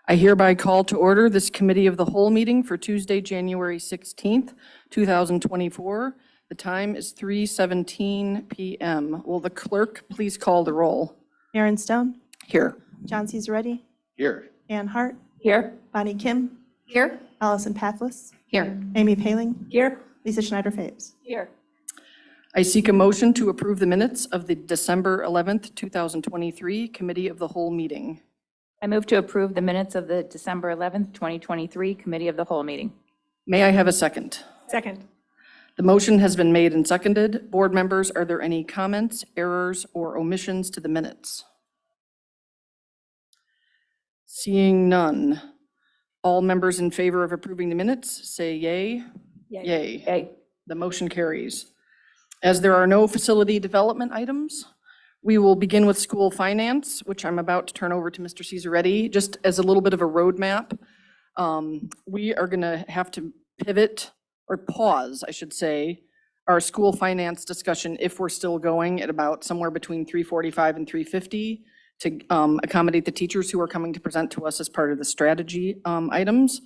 I hereby call to order this Committee of the Whole meeting for Tuesday, January 16th, 2024. The time is 3:17 p.m. Will the clerk please call the roll? Aaron Stone, Here. John Caesarretti, Here. Ann Hart, Here. Bonnie Kim, Here. Allison Pathless, Here. Amy Paling, Here. Lisa Schneider-Fabes. Here. I seek a motion to approve the minutes of the December 11th, 2023 Committee of the Whole meeting. I move to approve the minutes of the December 11th, 2023 Committee of the Whole meeting. May I have a second? Second. The motion has been made and seconded. Board members, are there any comments, errors, or omissions to the minutes? Seeing none. All members in favor of approving the minutes, say yay. Yay. Yay. The motion carries. As there are no facility development items, we will begin with school finance, which I'm about to turn over to Mr. Caesarretti. Just as a little bit of a roadmap, we are going to have to pivot or pause, I should say, our school finance discussion if we're still going at about somewhere between 3:45 and 3:50 to accommodate the teachers who are coming to present to us as part of the strategy items.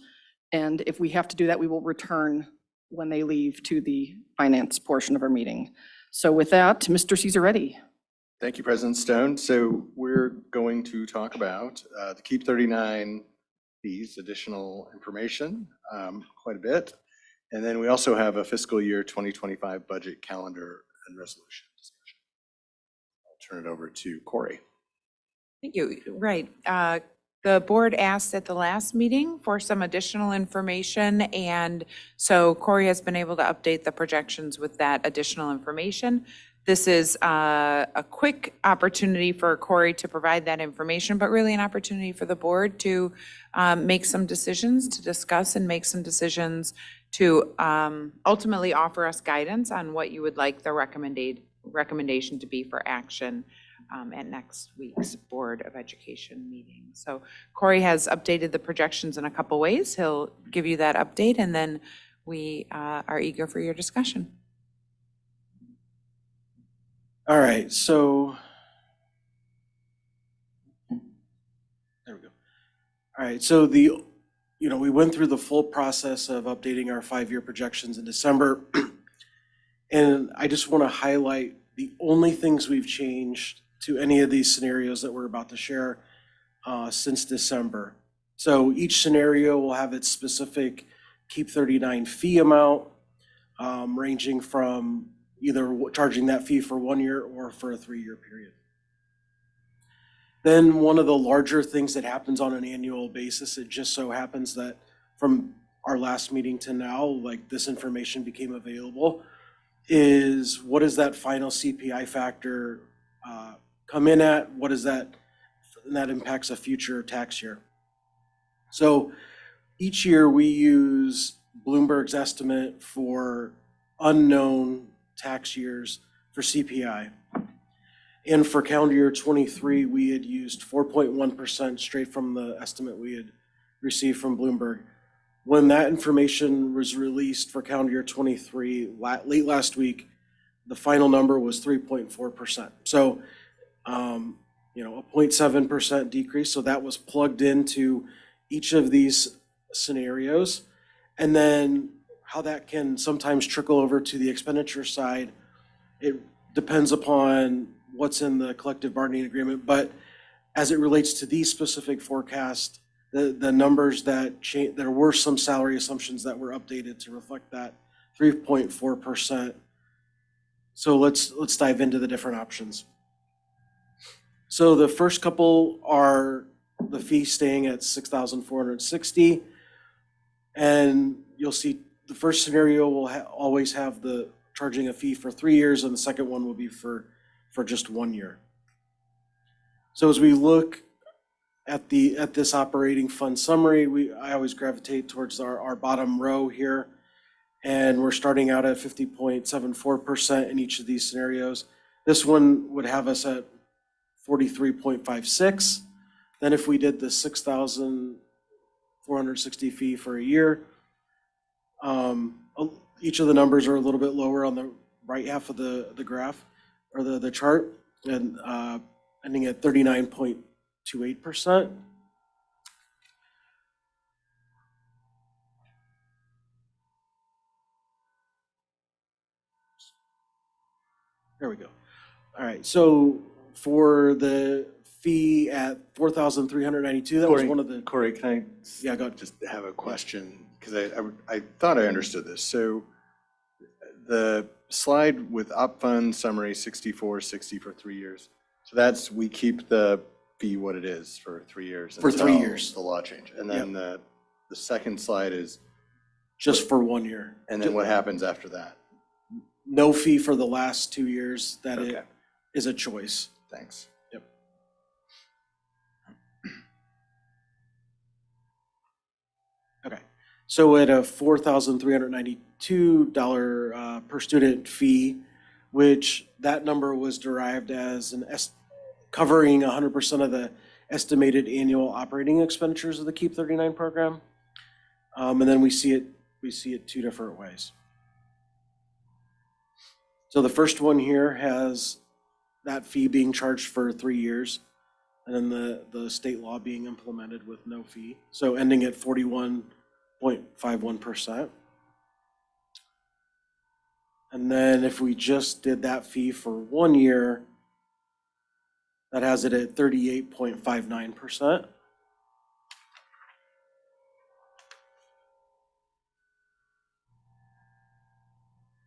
And if we have to do that, we will return when they leave to the finance portion of our meeting. So with that, Mr. Caesarretti. Thank you, President Stone. So we're going to talk about the Keep 39 fees, additional information, quite a bit. And then we also have a fiscal year 2025 budget calendar and resolution discussion. I'll turn it over to Corey. Thank you. Right. The board asked at the last meeting for some additional information, and so Corey has been able to update the projections with that additional information. This is a quick opportunity for Corey to provide that information, but really an opportunity for the board to make some decisions, to discuss and make some decisions to ultimately offer us guidance on what you would like the recommendation to be for action at next week's Board of Education meeting. So Corey has updated the projections in a couple ways. He'll give you that update, and then we are eager for your discussion. All right, so there we go. All right, so we went through the full process of updating our 5-year projections in December, and I just want to highlight the only things we've changed to any of these scenarios that we're about to share since December. So each scenario will have its specific Keep 39 fee amount, ranging from either charging that fee for 1 year or for a 3-year period. Then one of the larger things that happens on an annual basis, it just so happens that from our last meeting to now, like this information became available, is what is that final CPI factor come in at? What is that? And that impacts a future tax year. So each year we use Bloomberg's estimate for unknown tax years for CPI. And for calendar year 23, we had used 4.1% straight from the estimate we had received from Bloomberg. When that information was released for calendar year 23, late last week, the final number was 3.4%. So, a 0.7% decrease. So that was plugged into each of these scenarios. And then how that can sometimes trickle over to the expenditure side, it depends upon what's in the collective bargaining agreement. But as it relates to these specific forecasts, the numbers that change, there were some salary assumptions that were updated to reflect that 3.4%. So let's dive into the different options. So the first couple are the fee staying at $6,460, and you'll see the first scenario will always have the charging a fee for 3 years, and the second one will be for just 1 year. So as we look at this operating fund summary, I always gravitate towards our bottom row here, and we're starting out at 50.74% in each of these scenarios. This one would have us at 43.56. Then if we did the 6,460 fee for a year, each of the numbers are a little bit lower on the right half of the graph or the chart, and ending at 39.28%. There we go. All right, so for the fee at 4,392, that was one of the, Corey, can I yeah, go ahead. just have a question? Because I thought I understood this. So the slide with op fund summary 6460 for 3 years. So that's, we keep the fee what it is for 3 years. For 3 until years. The law change. And then the second slide is, Just for 1 year. and then what happens after that? No fee for the last 2 years. That Okay, it is a choice. thanks. Yep. Okay, so at a $4,392 per student fee, which that number was derived as covering 100% of the estimated annual operating expenditures of the Keep 39 program. And then we see it two different ways. So the first one here has that fee being charged for 3 years, and then the state law being implemented with no fee. So ending at 41.51%. And then if we just did that fee for 1 year, that has it at 38.59%.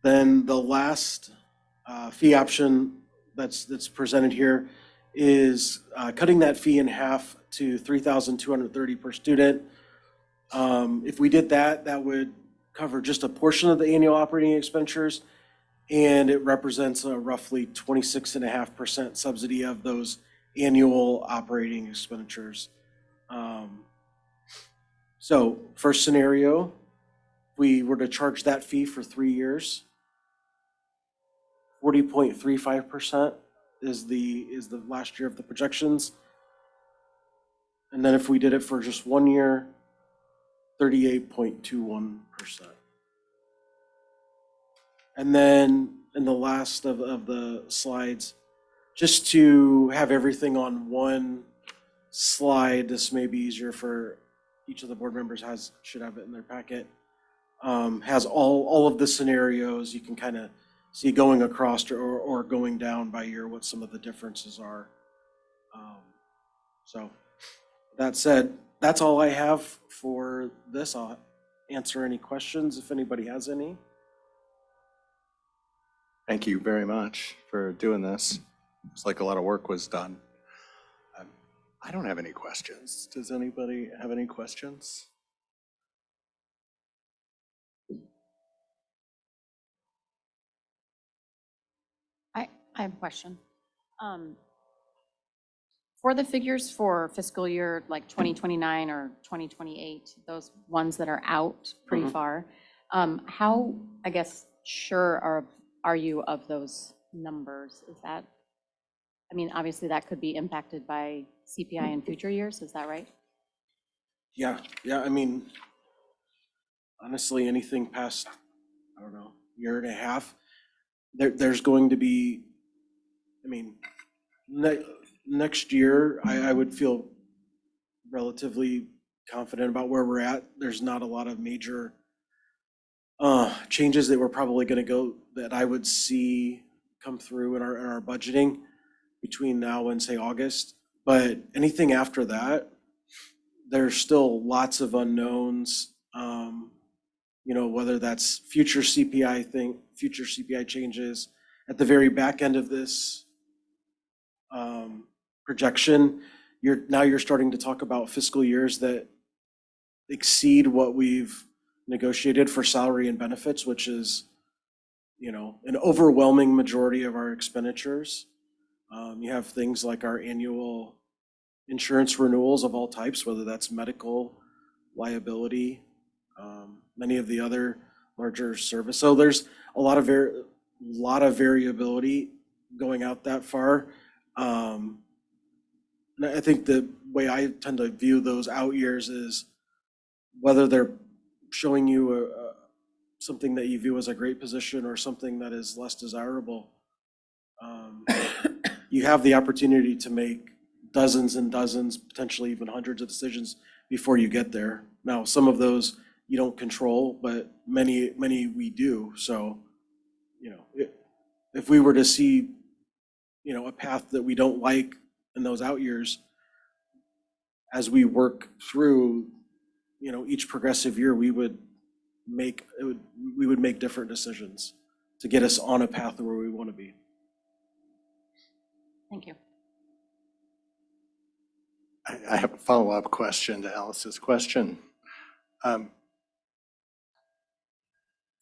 Then the last fee option that's presented here is cutting that fee in half to $3,230 per student. If we did that, that would cover just a portion of the annual operating expenditures, and it represents a roughly 26.5% subsidy of those annual operating expenditures. So first scenario, we were to charge that fee for 3 years, 40.35% is the last year of the projections. And then if we did it for just 1 year, 38.21%. And then in the last of the slides, just to have everything on one slide, this may be easier for each of the board members, should have it in their packet, has all of the scenarios. You can kind of see going across or going down by year what some of the differences are. So that said, that's all I have for this. I'll answer any questions if anybody has any. Thank you very much for doing this. It's like a lot of work was done. I don't have any questions. Does anybody have any questions? I have a question. For the figures for fiscal year like 2029 or 2028, those ones that are out pretty far, how, I guess, sure are you of those numbers? Is that, I mean, obviously that could be impacted by CPI in future years, is that right? Yeah, I mean, honestly, anything past, I don't know, year and a half, there's going to be, I mean, next year, I would feel relatively confident about where we're at. There's not a lot of major changes that we're probably going to go, that I would see come through in our budgeting between now and say August. But anything after that, there's still lots of unknowns. You know, whether that's future CPI changes at the very back end of this projection. You're starting to talk about fiscal years that exceed what we've negotiated for salary and benefits, which is, you know, an overwhelming majority of our expenditures. You have things like our annual insurance renewals of all types, whether that's medical, liability, many of the other larger service. So there's a lot of variability going out that far. And I think the way I tend to view those out years is whether they're showing you something that you view as a great position or something that is less desirable. You have the opportunity to make dozens and dozens, potentially even hundreds of decisions before you get there. Now, some of those you don't control, but many we do. So, you know, if we were to see a path that we don't like in those out years, as we work through, each progressive year, we would make different decisions to get us on a path where we want to be. Thank you. I have a follow-up question to Alice's question.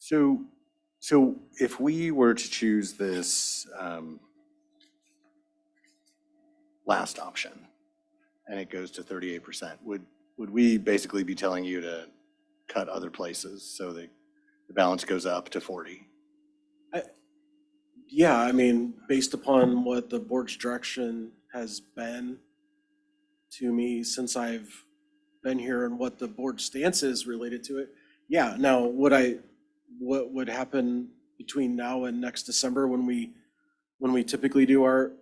So if we were to choose this last option and it goes to 38%, would we basically be telling you to cut other places so that the balance goes up to 40? Yeah, I mean, based upon what the board's direction has been to me since I've been here and what the board stance is related to it. Yeah, now what would happen between now and next December when we typically do our,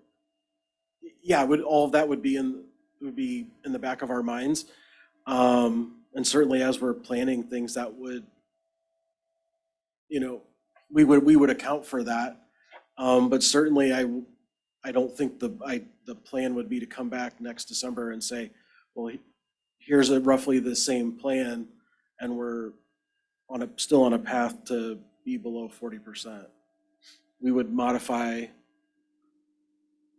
all of that would be in the back of our minds. And certainly as we're planning things that would, we would account for that. But certainly I don't think the plan would be to come back next December and say, well, here's roughly the same plan and we're still on a path to be below 40%. We would modify,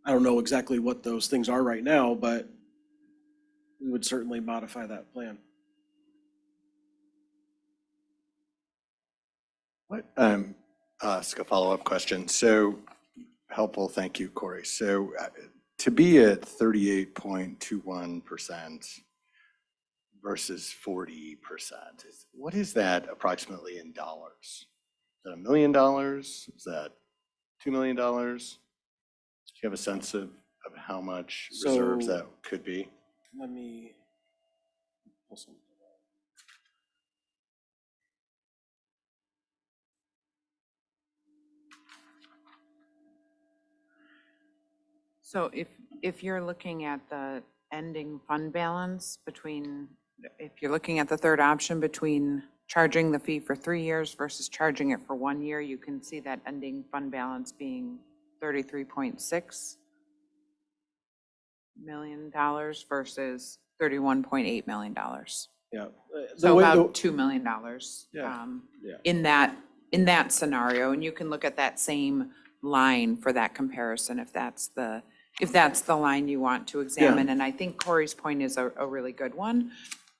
I don't know exactly what those things are right now, but we would certainly modify that plan. What, ask a follow-up question. So helpful, thank you, Corey. So to be at 38.21% versus 40%, what is that approximately in dollars? Is that $1 million? Is that $2 million? Do you have a sense of how much reserves So- that could be? Let me pull something up. So if you're looking at the ending fund balance if you're looking at the third option between charging the fee for 3 years versus charging it for 1 year, you can see that ending fund balance being $33.6 million versus $31.8 million. Yeah. So about $2 million Yeah. Yeah. in that scenario. And you can look at that same line for that comparison if that's the line you want to examine. And I think Corey's point is a really good one.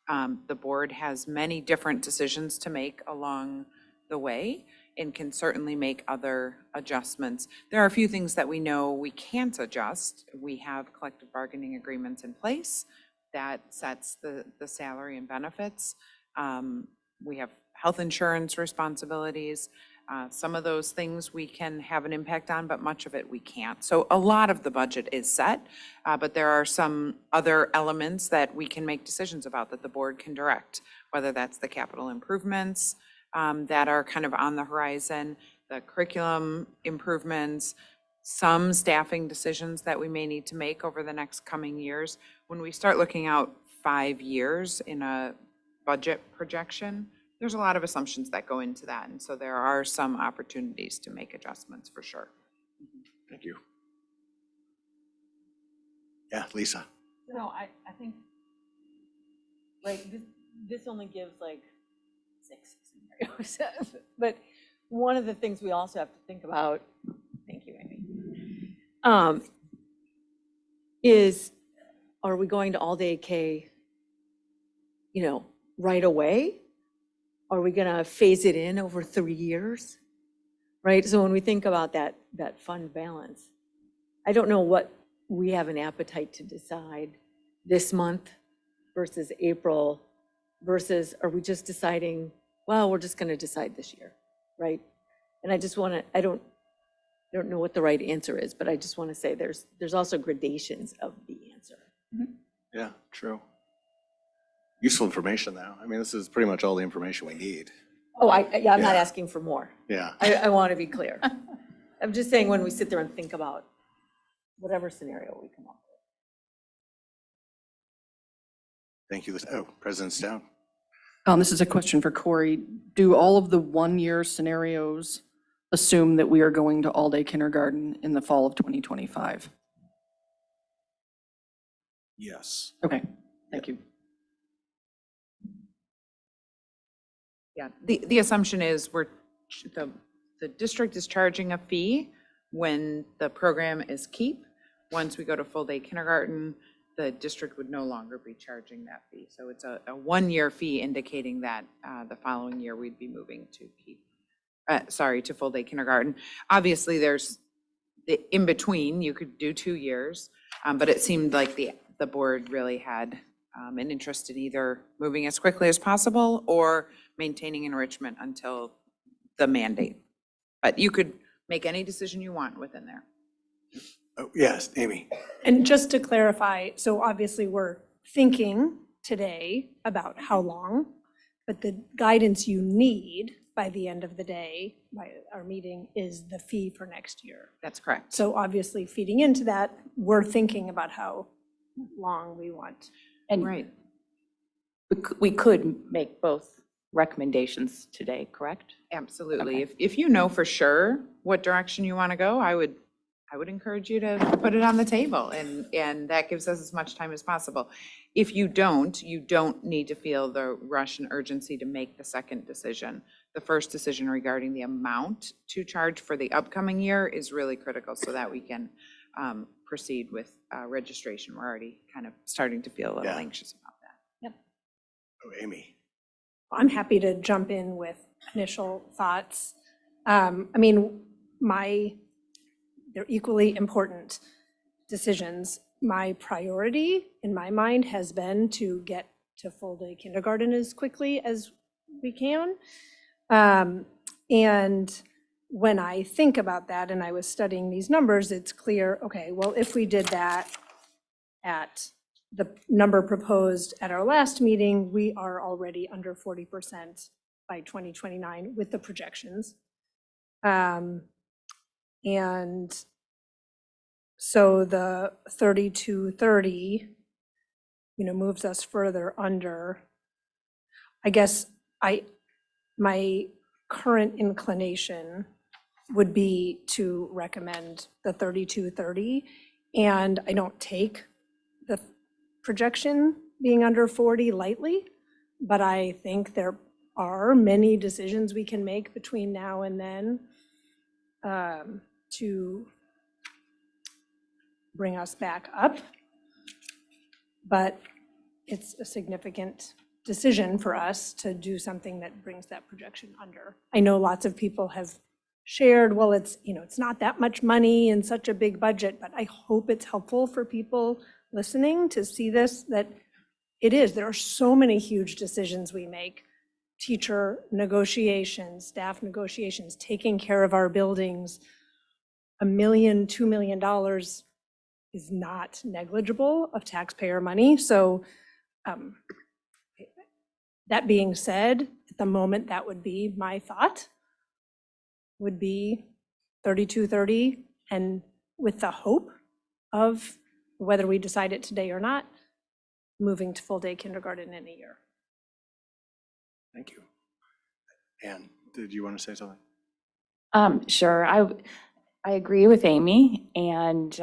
The board has many different decisions to make along the way and can certainly make other adjustments. There are a few things that we know we can't adjust. We have collective bargaining agreements in place that sets the salary and benefits. We have health insurance responsibilities. Some of those things we can have an impact on, but much of it we can't. So a lot of the budget is set, but there are some other elements that we can make decisions about that the board can direct, whether that's the capital improvements that are kind of on the horizon, the curriculum improvements, some staffing decisions that we may need to make over the next coming years. When we start looking out 5 years in a budget projection, there's a lot of assumptions that go into that. And so there are some opportunities to make adjustments for sure. Thank you. Yeah, Lisa. No, I think, like, this only gives like 6 scenarios. But one of the things we also have to think about, thank you, Amy, is, are we going to all-day K, right away? Are we going to phase it in over 3 years? Right? So when we think about that fund balance, I don't know what we have an appetite to decide this month versus April versus are we just deciding, well, we're just going to decide this year, right? And I just want to, I don't know what the right answer is, but I just want to say there's also gradations of the answer. Yeah, true. Useful information though. I mean, this is pretty much all the information we need. Oh, I'm not Yeah. asking for more. Yeah. I want to be clear. I'm just saying when we sit there and think about whatever scenario we come up with. Thank you. Oh, President Stone. This is a question for Corey. Do all of the 1-year scenarios assume that we are going to all-day kindergarten in the fall of 2025? Yes. Okay, thank you. Yeah, the assumption is the district is charging a fee when the program is KEEP. Once we go to full-day kindergarten, the district would no longer be charging that fee. So it's a one-year fee indicating that the following year we'd be moving to KEEP, to full-day kindergarten. Obviously, there's the in-between, you could do 2 years, but it seemed like the board really had an interest in either moving as quickly as possible or maintaining enrichment until the mandate. But you could make any decision you want within there. Oh, yes, Amy. And just to clarify, so obviously we're thinking today about how long, but the guidance you need by the end of the day, by our meeting, is the fee for next year. That's correct. So obviously feeding into that, we're thinking about how long we want. And Right. we could make both recommendations today, correct? Absolutely. Okay. If you know for sure what direction you want to go, I would encourage you to put it on the table, and that gives us as much time as possible. If you don't need to feel the rush and urgency to make the second decision. The first decision regarding the amount to charge for the upcoming year is really critical so that we can proceed with registration. We're already kind of starting to feel a little anxious about that. Oh, Amy. I'm happy to jump in with initial thoughts. I mean, they're equally important decisions. My priority in my mind has been to get to full-day kindergarten as quickly as we can. And when I think about that, and I was studying these numbers, it's clear, okay, well, if we did that at the number proposed at our last meeting, we are already under 40% by 2029 with the projections. And so the 3230, moves us further under. I guess my current inclination would be to recommend the 3230, and I don't take the projection being under 40 lightly, but I think there are many decisions we can make between now and then to bring us back up. But it's a significant decision for us to do something that brings that projection under. I know lots of people have shared, well, it's not that much money and such a big budget, but I hope it's helpful for people listening to see this, that it is. There are so many huge decisions we make. Teacher negotiations, staff negotiations, taking care of our buildings. $1 million, $2 million is not negligible of taxpayer money. So that being said, at the moment, that would be my thought, would be 3230, and with the hope of, whether we decide it today or not, moving to full-day kindergarten in a year. Thank you. Ann, did you want to say something? Sure. I agree with Amy, and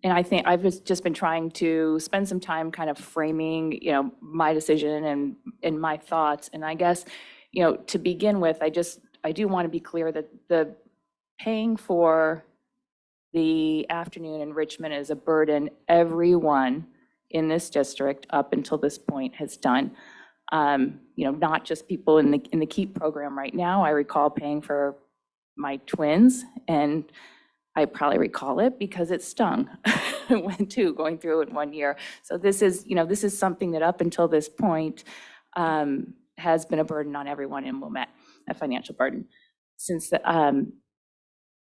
I think I've just been trying to spend some time kind of framing, my decision and my thoughts. And I guess, to begin with, I do want to be clear that the paying for the afternoon enrichment is a burden everyone in this district up until this point has done. Not just people in the KEEP program right now. I recall paying for my twins, and I probably recall it because it stung going through it 1 year. So this is something that up until this point has been a burden on everyone in Wilmette, a financial burden.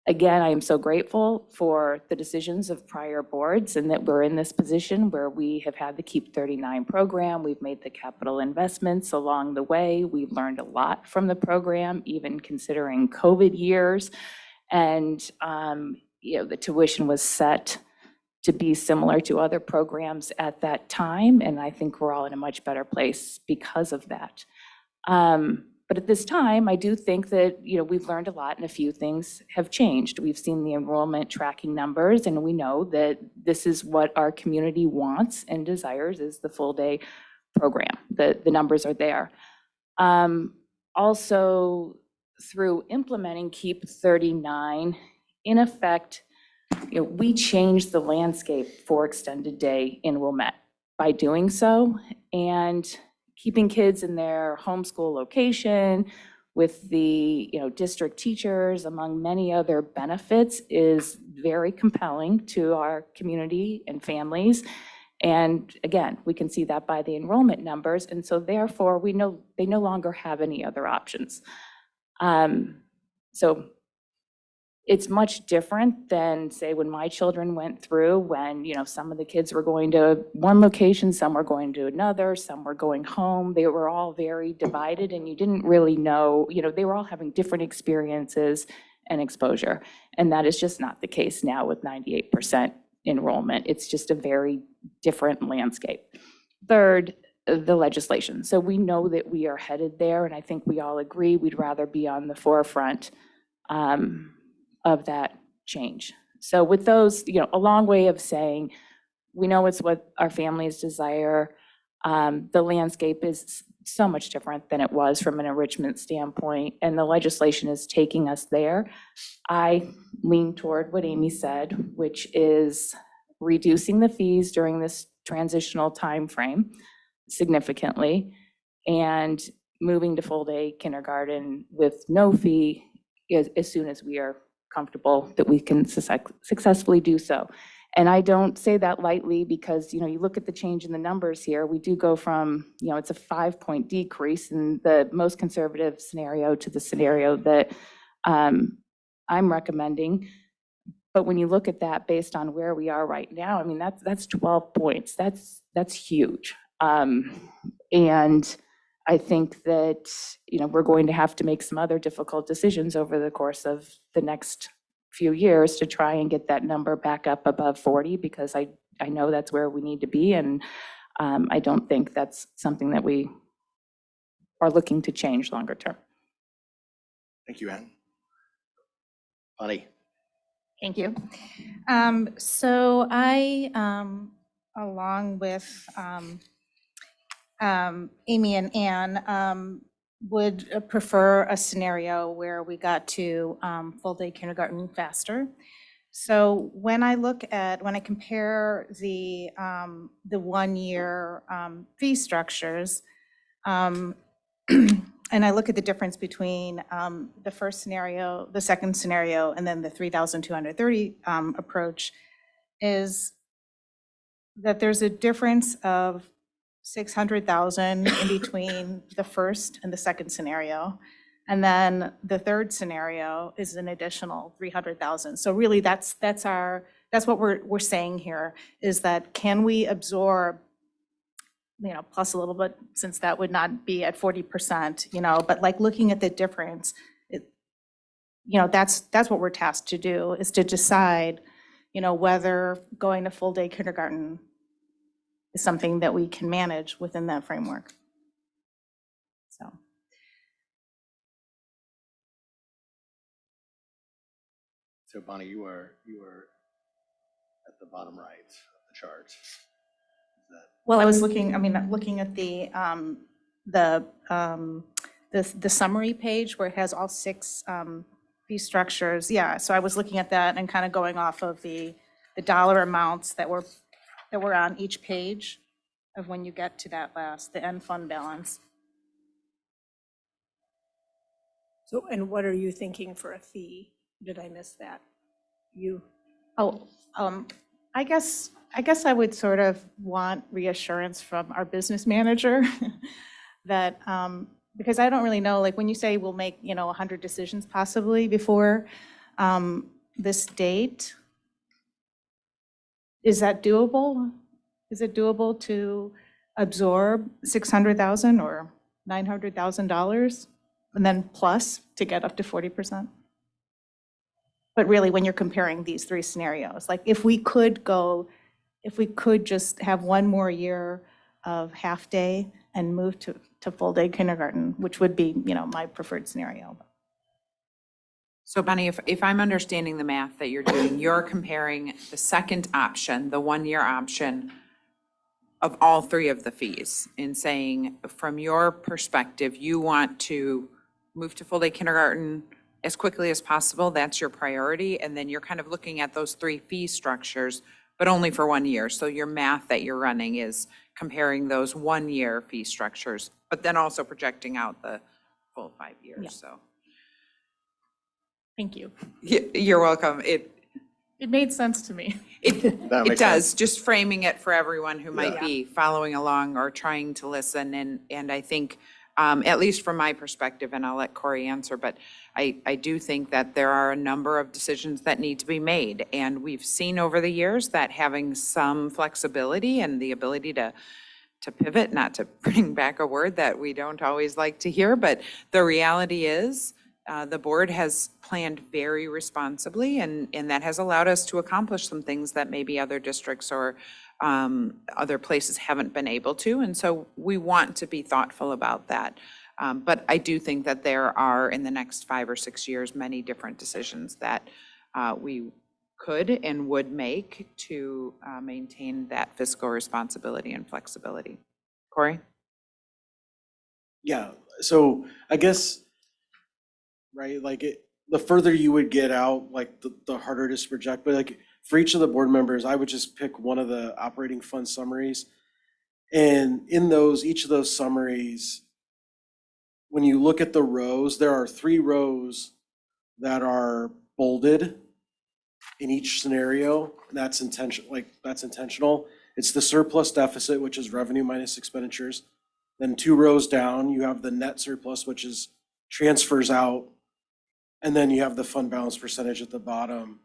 Again, I am so grateful for the decisions of prior boards and that we're in this position where we have had the Keep 39 program. We've made the capital investments along the way. We've learned a lot from the program, even considering COVID years. And, the tuition was set to be similar to other programs at that time. And I think we're all in a much better place because of that. But But at this time, I do think that, we've learned a lot and a few things have changed. We've seen the enrollment tracking numbers, and we know that this is what our community wants and desires, is the full-day program. The numbers are there. Also, through implementing Keep 39, in effect, we changed the landscape for extended day in Wilmette by doing so, and keeping kids in their homeschool location with the, district teachers, among many other benefits, is very compelling to our community and families. And again, we can see that by the enrollment numbers, and so therefore, we know they no longer have any other options. So it's much different than, say, when my children went through, when, some of the kids were going to one location, some were going to another, some were going home. They were all very divided, and you didn't really know, they were all having different experiences and exposure. And that is just not the case now with 98% enrollment. It's just a very different landscape. Third, the legislation. So we know that we are headed there, and I think we all agree we'd rather be on the forefront of that change. So with those, a long way of saying, we know it's what our families desire. The landscape is so much different than it was from an enrichment standpoint, and the legislation is taking us there. I lean toward what Amy said, which is reducing the fees during this transitional time frame significantly, and moving to full-day kindergarten with no fee as soon as we are comfortable that we can successfully do so. And I don't say that lightly because, you look at the change in the numbers here, we do go from, it's a 5-point decrease in the most conservative scenario to the scenario that I'm recommending. But when you look at that based on where we are right now, that's 12 points. That's huge. And I think that, we're going to have to make some other difficult decisions over the course of the next few years to try and get that number back up above 40, because I know that's where we need to be. And I don't think that's something that we are looking to change longer term. Thank you, Ann. Bonnie. Thank you. So I, along with Amy and Ann, would prefer a scenario where we got to full-day kindergarten faster. So when I compare the 1-year fee structures, and I look at the difference between the first scenario, the second scenario, and then the 3,230 approach, is that there's a difference of 600,000 in between the first and the second scenario. And then the third scenario is an additional 300,000. So really that's what we're saying here, is that can we absorb, plus a little bit, since that would not be at 40%, but like looking at the difference, that's what we're tasked to do, is to decide, whether going to full day kindergarten is something that we can manage within that framework. So Bonnie, you are at the bottom right of the chart. Well, I was looking at the summary page where it has all 6 fee structures. Yeah, so I was looking at that and kind of going off of the dollar amounts that were on each page of when you get to that the end fund balance. So, and what are you thinking for a fee? Did I miss that? I guess I would sort of want reassurance from our business manager that, because I don't really know, like when you say we'll make, 100 decisions possibly before this date, is that doable? Is it doable to absorb $600,000 or $900,000 and then plus to get up to 40%? But really, when you're comparing these 3 scenarios, like if we could just have one more year of half day and move to to full-day kindergarten, which would be, my preferred scenario. So Bonnie, if I'm understanding the math that you're doing, you're comparing the second option, the one-year option of all three of the fees and saying, from your perspective, you want to move to full-day kindergarten as quickly as possible. That's your priority. And then you're kind of looking at those three fee structures, but only for 1 year. So your math that you're running is comparing those 1 year fee structures, but then also projecting out the full 5 years, Yeah. so. Thank you. You're welcome. It made sense to me. That It makes does, sense. just framing it for everyone who might Yeah. be following along or trying to listen. And I think, at least from my perspective, and I'll let Corey answer, but I do think that there are a number of decisions that need to be made. And we've seen over the years that having some flexibility and the ability to pivot, not to bring back a word that we don't always like to hear, but the reality is, the board has planned very responsibly, and that has allowed us to accomplish some things that maybe other districts or other places haven't been able to. And so we want to be thoughtful about that. But I do think that there are, in the next 5 or 6 years, many different decisions that we could and would make to maintain that fiscal responsibility and flexibility. Corey? Yeah, so I guess, right, the further you would get out, like the harder it is to project, but like for each of the board members, I would just pick one of the operating fund summaries. And in each of those summaries, when you look at the rows, there are 3 rows that are bolded in each scenario. And that's intentional. It's the surplus deficit, which is revenue minus expenditures. Then 2 rows down, you have the net surplus, which is transfers out. And then you have the fund balance percentage at the bottom.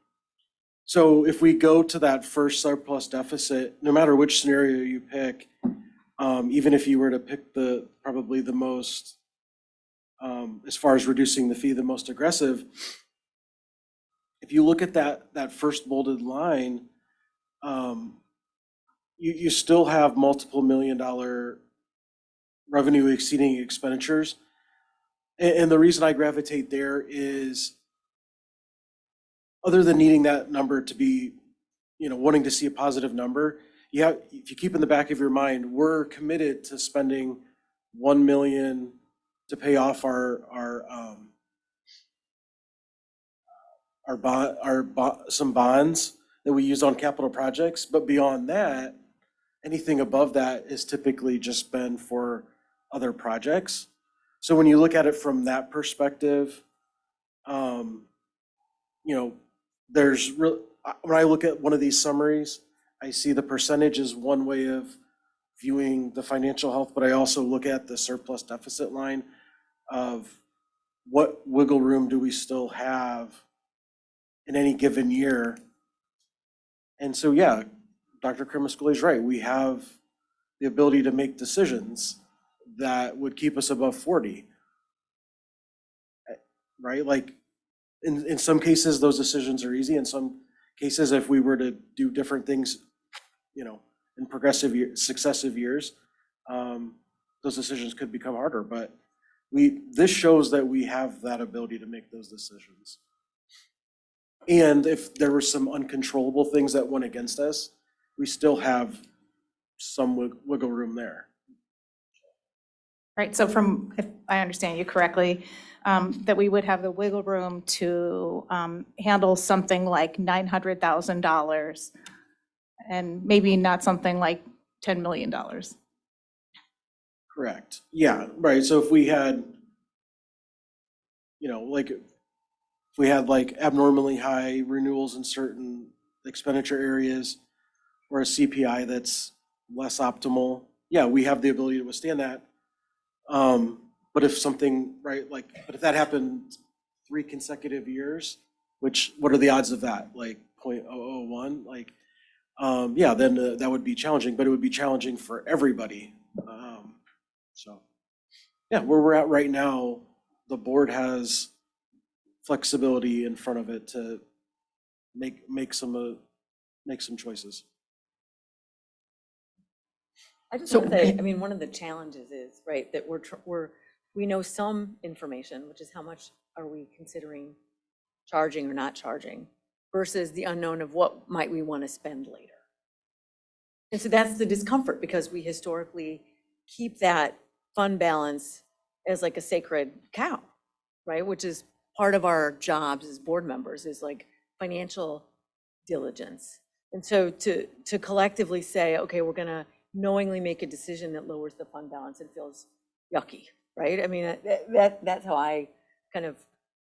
So if we go to that first surplus deficit, no matter which scenario you pick, even if you were to pick probably the most, as far as reducing the fee, the most aggressive, if you look at that first bolded line, you still have multiple $1 million revenue exceeding expenditures. And the reason I gravitate there is, other than needing that number to be, wanting to see a positive number, if you keep in the back of your mind, we're committed to spending $1 million to pay off some bonds that we use on capital projects. But beyond that, anything above that is typically just spent for other projects. So when you look at it from that perspective, when I look at one of these summaries, I see the percentage is one way of viewing the financial health, but I also look at the surplus deficit line of what wiggle room do we still have in any given year. And so, yeah, Dr. Kremascoli is right. We have the ability to make decisions that would keep us above 40, right? Like in some cases, those decisions are easy. In some cases, if we were to do different things, in successive years, those decisions could become harder. But this shows that we have that ability to make those decisions. And if there were some uncontrollable things that went against us, we still have some wiggle room there. Right, so if I understand you correctly, that we would have the wiggle room to handle something like $900,000 and maybe not something like $10 million. Correct. Yeah, right. So if we had, if we had like abnormally high renewals in certain expenditure areas, or a CPI that's less optimal, yeah, we have the ability to withstand that. But if something, but if that happened 3 consecutive years, what are the odds of that? Like 0.001? Yeah, then that would be challenging, but it would be challenging for everybody. So, yeah, where we're at right now, the board has flexibility in front of it to make some choices. I just So- want to say, I mean, one of the challenges is, right, that we know some information, which is how much are we considering charging or not charging, versus the unknown of what might we want to spend later. And so that's the discomfort, because we historically keep that fund balance as like a sacred cow, right? Which is part of our jobs as board members, is like financial diligence. And so to collectively say, okay, we're gonna knowingly make a decision that lowers the fund balance and feels yucky, right? I mean, that's how I kind of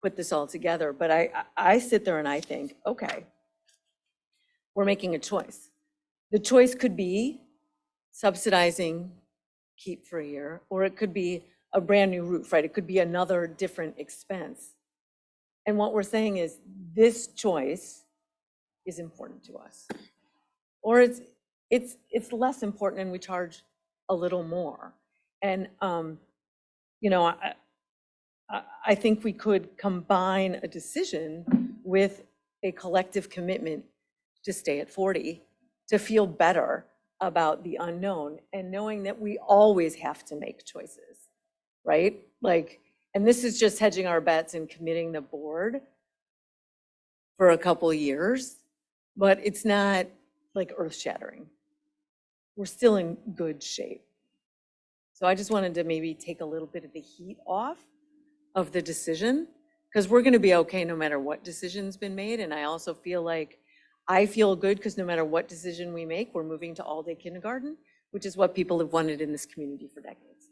put this all together. But I sit there and I think, okay, we're making a choice. The choice could be subsidizing keep for a year, or it could be a brand new roof, right? It could be another different expense. And what we're saying is this choice is important to us. Or it's less important and we charge a little more. And, you know, I think we could combine a decision with a collective commitment to stay at 40, to feel better about the unknown and knowing that we always have to make choices, right? Like, and this is just hedging our bets and committing the board for a couple of years, but it's not like earth shattering. We're still in good shape. So I just wanted to maybe take a little bit of the heat off of the decision, because we're gonna be okay no matter what decision's been made. And I also feel like I feel good because no matter what decision we make, we're moving to all-day kindergarten, which is what people have wanted in this community for decades.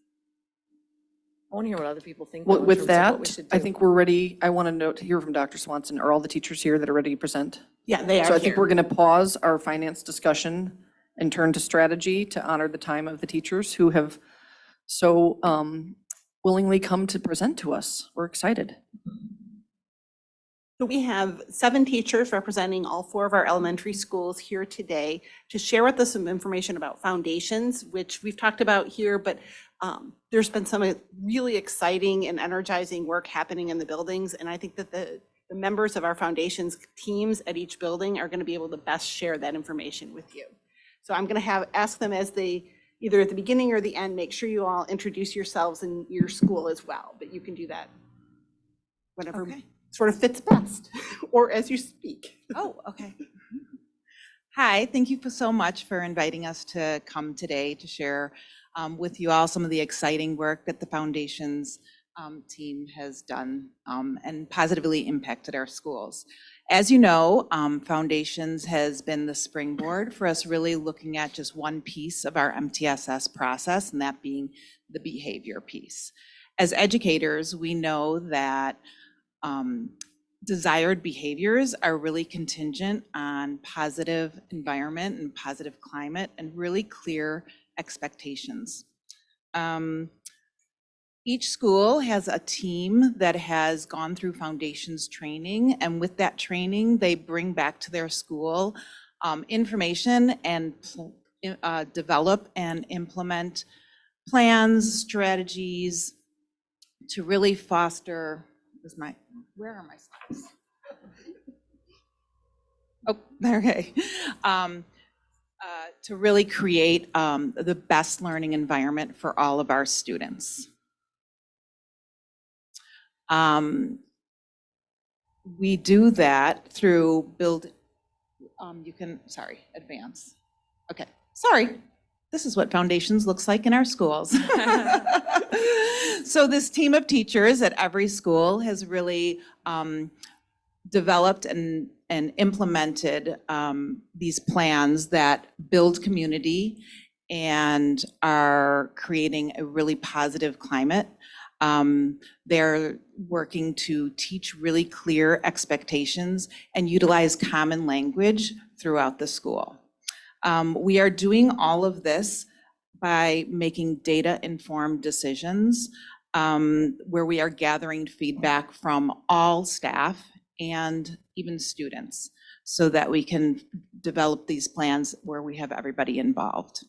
I want to hear what other people think. though, in With terms of what we that, should I do. think we're ready. I want to note to hear from Dr. Swanson. Are all the teachers here that are ready to present? Yeah, they are So I think here. we're going to pause our finance discussion and turn to strategy to honor the time of the teachers who have so willingly come to present to us. We're excited. So we have 7 teachers representing all 4 of our elementary schools here today to share with us some information about foundations, which we've talked about here, but there's been some really exciting and energizing work happening in the buildings. And I think that the members of our foundations teams at each building are going to be able to best share that information with you. So I'm going to ask them as they, either at the beginning or the end, make sure you all introduce yourselves and your school as well, but you can do that whatever sort of fits best, or as you speak. Oh, okay. Hi, thank you so much for inviting us to come today to share with you all some of the exciting work that the Foundations team has done and positively impacted our schools. As you know, Foundations has been the springboard for us really looking at just one piece of our MTSS process, and that being the behavior piece. As educators, we know that desired behaviors are really contingent on positive environment and positive climate and really clear expectations. Each school has a team that has gone through Foundations training, and with that training, they bring back to their school information and develop and implement plans, strategies to really foster, where are my slides? Oh, okay. To really create the best learning environment for all of our students. We do that through advance. Okay, sorry. This is what Foundations looks like in our schools. So this team of teachers at every school has really developed and implemented these plans that build community and are creating a really positive climate. They're working to teach really clear expectations and utilize common language throughout the school. We are doing all of this by making data-informed decisions where we are gathering feedback from all staff and even students so that we can develop these plans where we have everybody involved.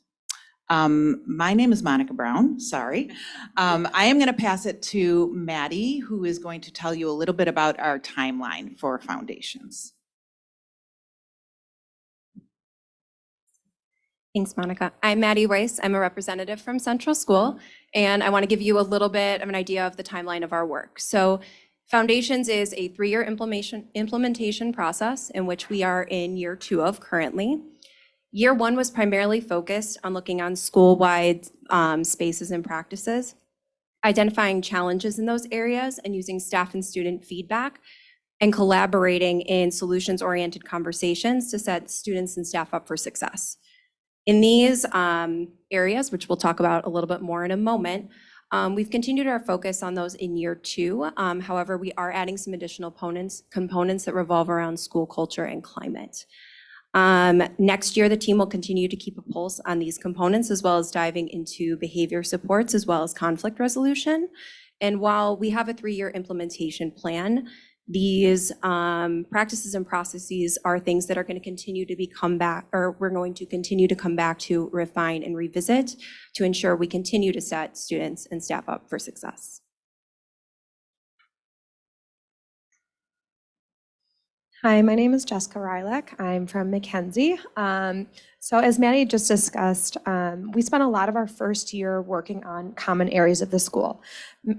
My name is Monica Brown, sorry. I am going to pass it to Maddie, who is going to tell you a little bit about our timeline for Foundations. Thanks, Monica. I'm Maddie Weiss. I'm a representative from Central School, and I want to give you a little bit of an idea of the timeline of our work. So Foundations is a 3-year implementation process in which we are in year 2 of currently. Year 1 was primarily focused on looking on school-wide spaces and practices, identifying challenges in those areas and using staff and student feedback and collaborating in solutions-oriented conversations to set students and staff up for success. In these areas, which we'll talk about a little bit more in a moment, we've continued our focus on those in year 2. However, we are adding some additional components that revolve around school culture and climate. Next year, the team will continue to keep a pulse on these components, as well as diving into behavior supports, as well as conflict resolution. And while we have a 3-year implementation plan, these practices and processes are things that are going to continue to come back to refine and revisit to ensure we continue to set students and staff up for success. Hi, my name is Jessica Rylak. I'm from Mackenzie. So as Maddie just discussed, we spent a lot of our first year working on common areas of the school.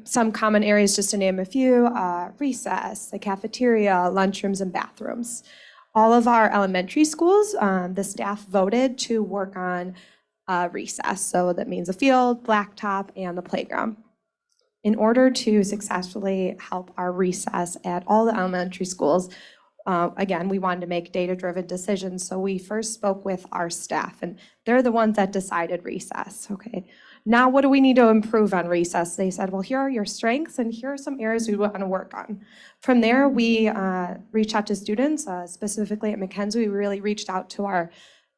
Some common areas, just to name a few, recess, the cafeteria, lunchrooms, and bathrooms. All of our elementary schools, the staff voted to work on recess. So that means a field, blacktop, and the playground. In order to successfully help our recess at all the elementary schools, again, we wanted to make data-driven decisions, so we first spoke with our staff, and they're the ones that decided recess. Okay, now what do we need to improve on recess? They said, well, here are your strengths, and here are some areas we want to work on. From there, we reached out to students, specifically at Mackenzie. We really reached out to our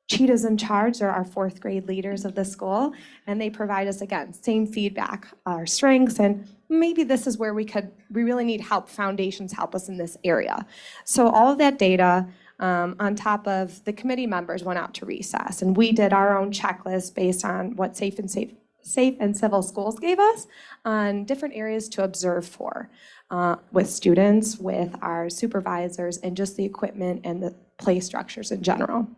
cheetahs in charge, or our 4th grade leaders of the school, and they provide us, again, same feedback, our strengths, and maybe this is where we really need help, foundations help us in this area. So all of that data on top of the committee members went out to recess, and we did our own checklist based on what Safe and Civil Schools gave us on different areas to observe for with students, with our supervisors, and just the equipment and the play structures in general.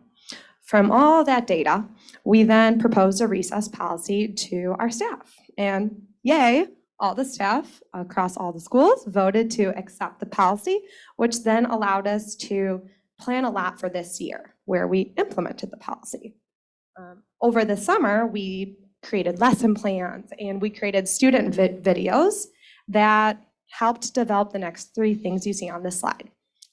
From all that data, we then proposed a recess policy to our staff. And yay, all the staff across all the schools voted to accept the policy, which then allowed us to plan a lot for this year, where we implemented the policy. Over the summer, we created lesson plans, and we created student videos that helped develop the next 3 things you see on this slide.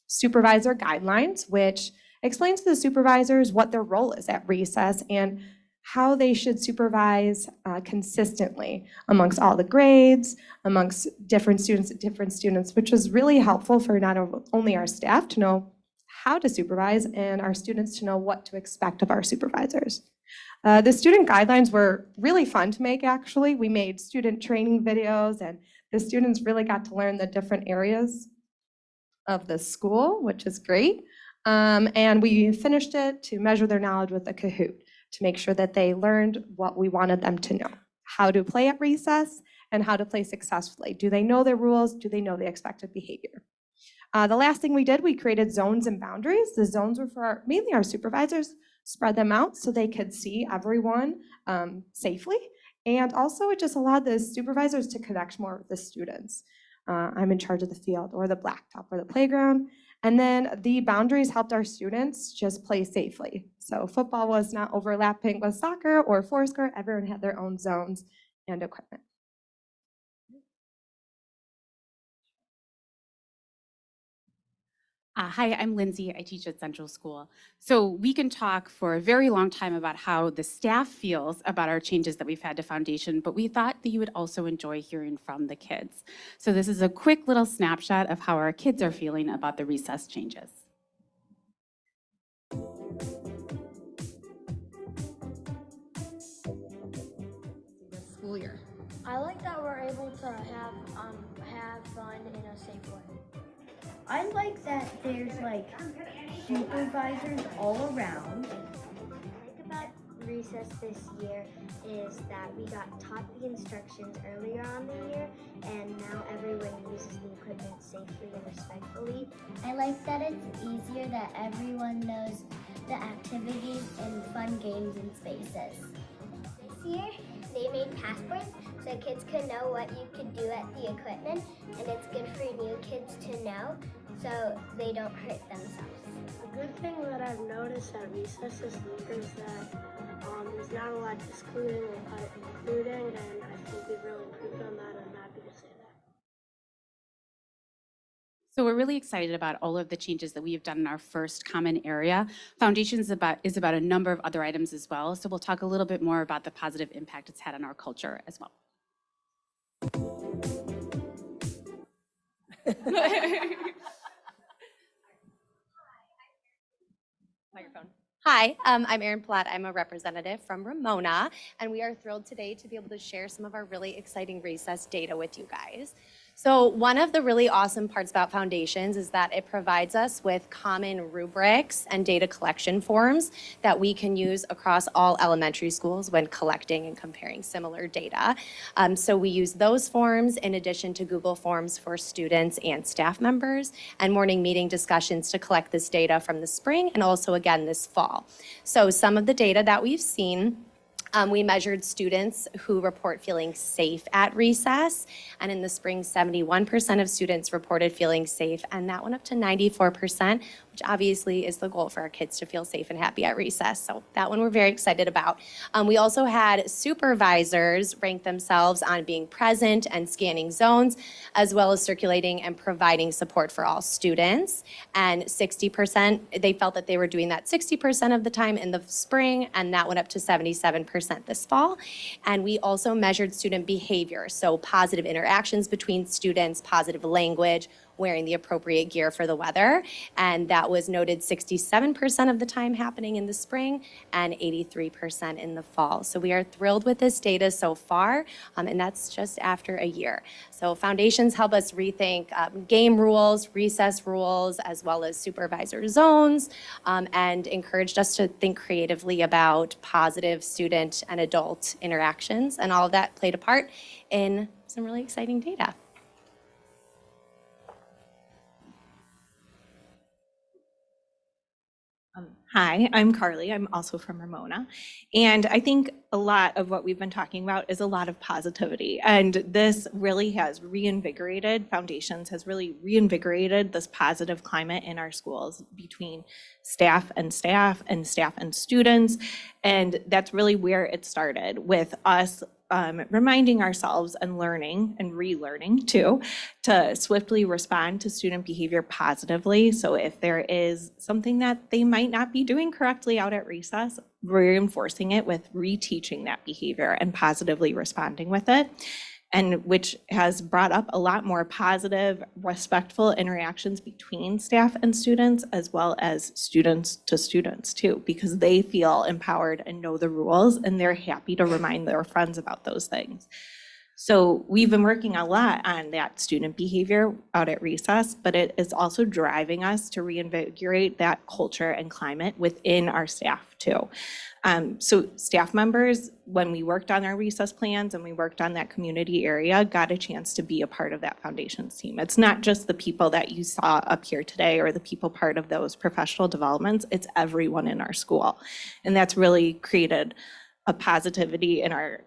Supervisor guidelines, which explains to the supervisors what their role is at recess and how they should supervise consistently amongst all the grades, amongst different students, which was really helpful for not only our staff to know how to supervise and our students to know what to expect of our supervisors. The student guidelines were really fun to make, actually. We made student training videos, and the students really got to learn the different areas of the school, which is great. And we finished it to measure their knowledge with a Kahoot to make sure that they learned what we wanted them to know, how to play at recess and how to play successfully. Do they know their rules? Do they know the expected behavior? The last thing we did, we created zones and boundaries. The zones were for mainly our supervisors, spread them out so they could see everyone safely. And also it just allowed the supervisors to connect more with the students. I'm in charge of the field or the blacktop or the playground. And then the boundaries helped our students just play safely. So football was not overlapping with soccer or foursquare. Everyone had their own zones and equipment. Hi, I'm Lindsay. I teach at Central School. So we can talk for a very long time about how the staff feels about our changes that we've had to Foundation, but we thought that you would also enjoy hearing from the kids. So this is a quick little snapshot of how our kids are feeling about the recess changes. School year. I like that we're able to have fun in a safe way. I like that there's like supervisors all around. I like about recess this year is that we got taught the instructions earlier on the year, and now everyone uses the equipment safely and respectfully. I like that it's easier, that everyone knows the activities and fun games and spaces. This year, they made passports so kids could know what you could do at the equipment, and it's good for new kids to know so they don't hurt themselves. A good thing that I've noticed at recess this year is that there's not a lot excluding or including, and I think we've really improved on that, and I'm happy to say that. So we're really excited about all of the changes that we've done in our first common area. Foundations is about a number of other items as well. So we'll talk a little bit more about the positive impact it's had on our culture as well. Microphone. Hi, I'm Erin Platt. I'm a representative from Ramona, and we are thrilled today to be able to share some of our really exciting recess data with you guys. So one of the really awesome parts about Foundations is that it provides us with common rubrics and data collection forms that we can use across all elementary schools when collecting and comparing similar data. So we use those forms in addition to Google Forms for students and staff members, and morning meeting discussions to collect this data from the spring and also again this fall. So some of the data that we've seen, we measured students who report feeling safe at recess, and in the spring, 71% of students reported feeling safe, and that went up to 94%, which obviously is the goal for our kids to feel safe and happy at recess. So that one we're very excited about. We also had supervisors rank themselves on being present and scanning zones, as well as circulating and providing support for all students. And 60%, they felt that they were doing that 60% of the time in the spring, and that went up to 77% this fall. And we also measured student behavior, so positive interactions between students, positive language, wearing the appropriate gear for the weather, and that was noted 67% of the time happening in the spring and 83% in the fall. So we are thrilled with this data so far, and that's just after a year. So Foundations help us rethink game rules, recess rules, as well as supervisor zones, and encouraged us to think creatively about positive student and adult interactions, and all of that played a part in some really exciting data. Hi, I'm Carly. I'm also from Ramona. And I think a lot of what we've been talking about is a lot of positivity. And this really has reinvigorated, Foundations has really reinvigorated this positive climate in our schools between staff and students. And that's really where it started, with us reminding ourselves and learning and relearning too, to swiftly respond to student behavior positively. So if there is something that they might not be doing correctly out at recess, reinforcing it with reteaching that behavior and positively responding with it. And which has brought up a lot more positive, respectful interactions between staff and students, as well as students to students too, because they feel empowered and know the rules, and they're happy to remind their friends about those things. So we've been working a lot on that student behavior out at recess, but it is also driving us to reinvigorate that culture and climate within our staff too. So staff members, when we worked on our recess plans and we worked on that community area, got a chance to be a part of that Foundations team. It's not just the people that you saw up here today or the people part of those professional developments, it's everyone in our school. And that's really created a positivity in our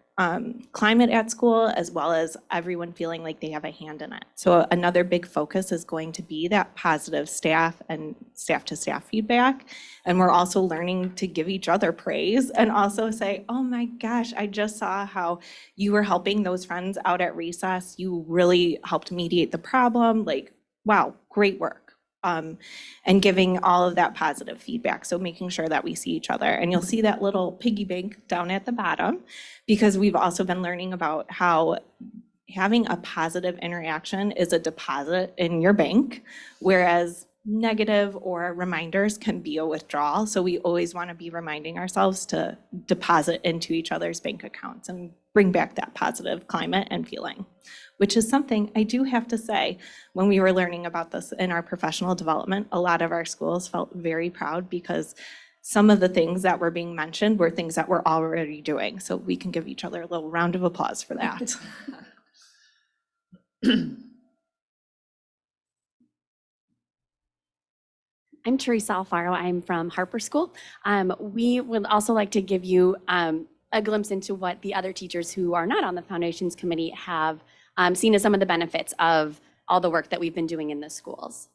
climate at school, as well as everyone feeling like they have a hand in it. So another big focus is going to be that positive staff and staff to staff feedback. And we're also learning to give each other praise and also say, oh my gosh, I just saw how you were helping those friends out at recess. You really helped mediate the problem. Like, wow, great work. And giving all of that positive feedback. So making sure that we see each other. And you'll see that little piggy bank down at the bottom, because we've also been learning about how having a positive interaction is a deposit in your bank, whereas negative or reminders can be a withdrawal. So we always want to be reminding ourselves to deposit into each other's bank accounts and bring back that positive climate and feeling, which is something I do have to say, when we were learning about this in our professional development, a lot of our schools felt very proud because some of the things that were being mentioned were things that we're already doing. So we can give each other a little round of applause for that. I'm Teresa Alfaro. I'm from Harper School. We would also like to give you a glimpse into what the other teachers who are not on the Foundations Committee have seen as some of the benefits of all the work that we've been doing in the schools.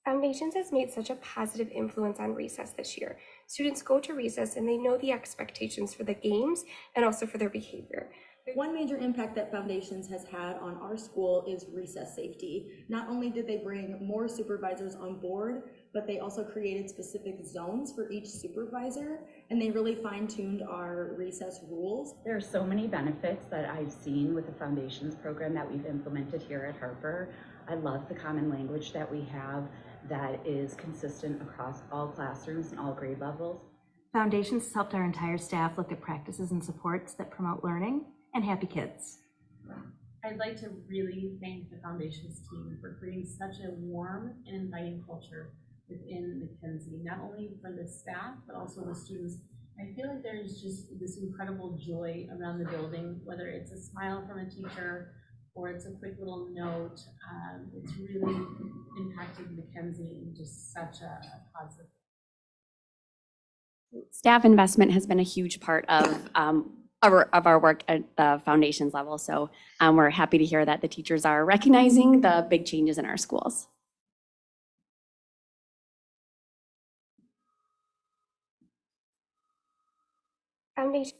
Foundations has made such a positive influence on recess this year. Students go to recess and they know the expectations for the games and also for their behavior. One major impact that Foundations has had on our school is recess safety. Not only did they bring more supervisors on board, but they also created specific zones for each supervisor, and they really fine-tuned our recess rules. There are so many benefits that I've seen with the Foundations program that we've implemented here at Harper. I love the common language that we have that is consistent across all classrooms and all grade levels. Foundations has helped our entire staff look at practices and supports that promote learning and happy kids. I'd like to really thank the Foundations team for creating such a warm and inviting culture within Mackenzie, not only for the staff, but also the students. I feel like there's just this incredible joy around the building, whether it's a smile from a teacher or it's a quick little note. It's really impacted Mackenzie in just such a positive. Staff investment has been a huge part of our work at the Foundations level. So we're happy to hear that the teachers are recognizing the big changes in our schools. Foundation.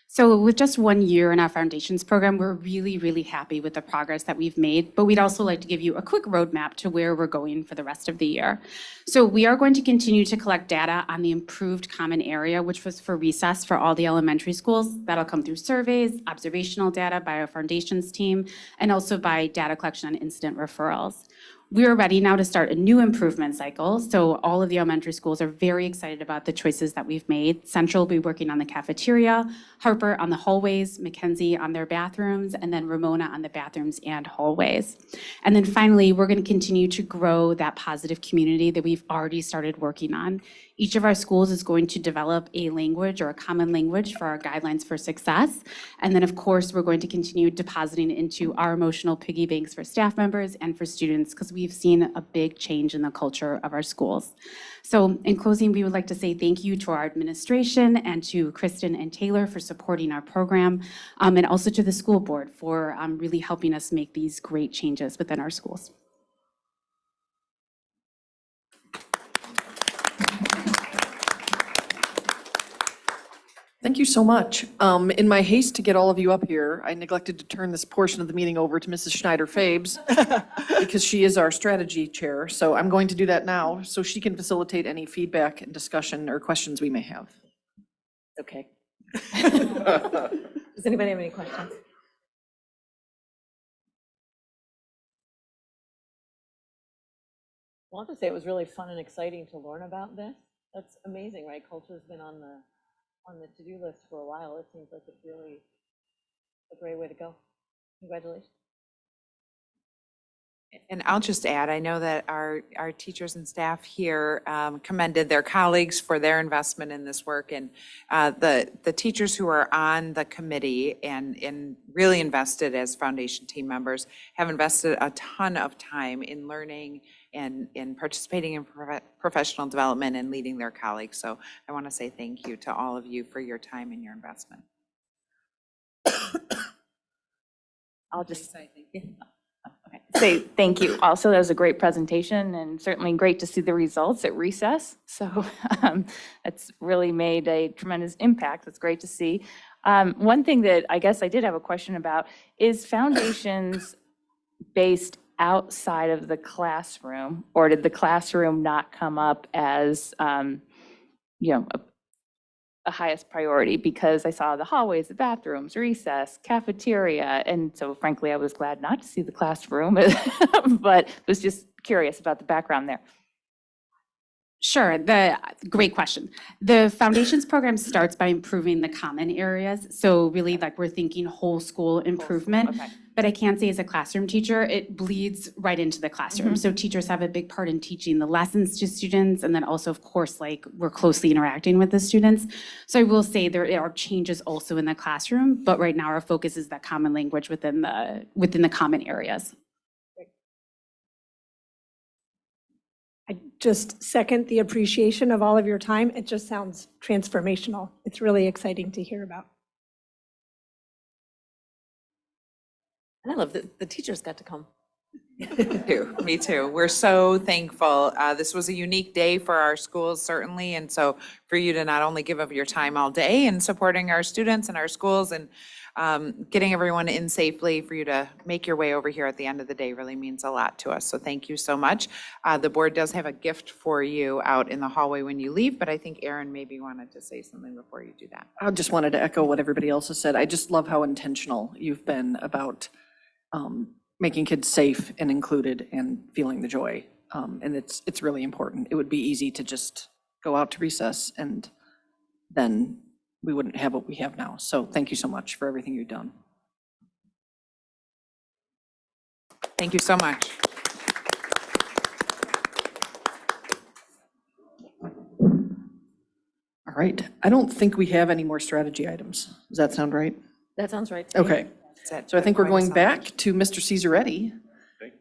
So with just 1 year in our Foundations program, we're really, really happy with the progress that we've made, but we'd also like to give you a quick roadmap to where we're going for the rest of the year. So we are going to continue to collect data on the improved common area, which was for recess for all the elementary schools. That'll come through surveys, observational data by our Foundations team, and also by data collection on incident referrals. We are ready now to start a new improvement cycle. So all of the elementary schools are very excited about the choices that we've made. Central will be working on the cafeteria, Harper on the hallways, Mackenzie on their bathrooms, and then Ramona on the bathrooms and hallways. And then finally, we're going to continue to grow that positive community that we've already started working on. Each of our schools is going to develop a language or a common language for our guidelines for success. And then, of course, we're going to continue depositing into our emotional piggy banks for staff members and for students, because we've seen a big change in the culture of our schools. So in closing, we would like to say thank you to our administration and to Kristen and Taylor for supporting our program, and also to the school board for really helping us make these great changes within our schools. Thank you so much. In my haste to get all of you up here, I neglected to turn this portion of the meeting over to Mrs. Schneider-Fabes because she is our strategy chair. So I'm going to do that now so she can facilitate any feedback and discussion or questions we may have. Okay. Does anybody have any questions? Well, I'll just say it was really fun and exciting to learn about this. That's amazing, right? Culture's been on the to-do list for a while. It seems like it's really a great way to go. Congratulations. And I'll just add, I know that our teachers and staff here commended their colleagues for their investment in this work. And the teachers who are on the committee and really invested as foundation team members have invested a ton of time in learning and in participating in professional development and leading their colleagues. So I want to say thank you to all of you for your time and your investment. I'll just say thank you. Also, that was a great presentation and certainly great to see the results at recess. So it's really made a tremendous impact. It's great to see. One thing that I guess I did have a question about is Foundations based outside of the classroom, or did the classroom not come up as a highest priority? Because I saw the hallways, the bathrooms, recess, cafeteria, and so frankly, I was glad not to see the classroom, but was just curious about the background there. Sure, great question. The foundations program starts by improving the common areas. So really like we're thinking whole school improvement. okay. But I can say as a classroom teacher, it bleeds right into the classroom. So teachers have a big part in teaching the lessons to students. And then also, of course, like we're closely interacting with the students. So I will say there are changes also in the classroom, but right now our focus is that common language within the common areas. I just second the appreciation of all of your time. It just sounds transformational. It's really exciting to hear about. And I love that the teachers got to come. Me too. We're so thankful. This was a unique day for our schools, certainly. And so for you to not only give of your time all day in supporting our students and our schools and getting everyone in safely, for you to make your way over here at the end of the day really means a lot to us. So thank you so much. The board does have a gift for you out in the hallway when you leave, but I think Erin maybe wanted to say something before you do that. I just wanted to echo what everybody else has said. I just love how intentional you've been about making kids safe and included and feeling the joy. And it's really important. It would be easy to just go out to recess and then we wouldn't have what we have now. So thank you so much for everything you've done. Thank you so much. All right. I don't think we have any more strategy items. Does that sound right? That sounds right to me. Okay. That's it. So I think we're Point us going on. back to Mr. Cesaretti